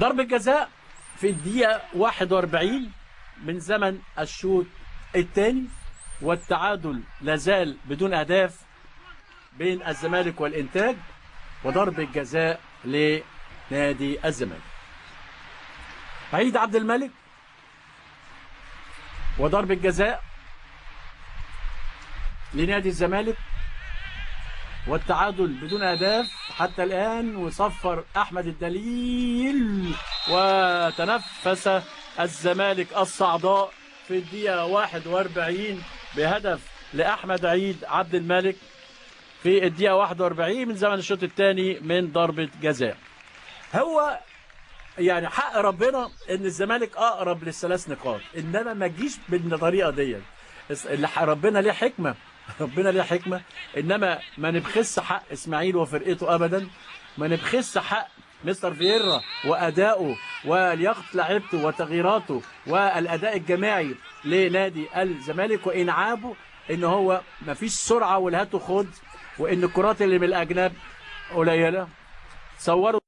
ضربة جزاء في الدقيقة 41 من زمن الشوط الثاني، والتعادل لازال بدون أهداف بين الزمالك والإنتاج، وضربة جزاء لنادي الزمالك. عيد عبد الملك وضربة جزاء لنادي الزمالك، والتعادل بدون أهداف حتى الآن. وصفر أحمد الدليل، وتنفس الزمالك الصعداء في الدقيقة 41 بهدف لأحمد عيد عبد الملك في الدقيقة 41 من زمن الشوط الثاني من ضربة جزاء. هو يعني حق ربنا ان الزمالك اقرب للثلاث نقاط، انما ما تجيش بالطريقه ديت. ربنا ليه حكمه، ربنا ليه حكمه، انما ما نبخس حق اسماعيل وفرقته ابدا، ما نبخس حق مستر فييرا وادائه ولياقه لعيبته وتغييراته والاداء الجماعي لنادي الزمالك، وانعابه ان هو ما فيش سرعه والهات وخد، وان الكرات اللي من الاجناب قليله. صوروا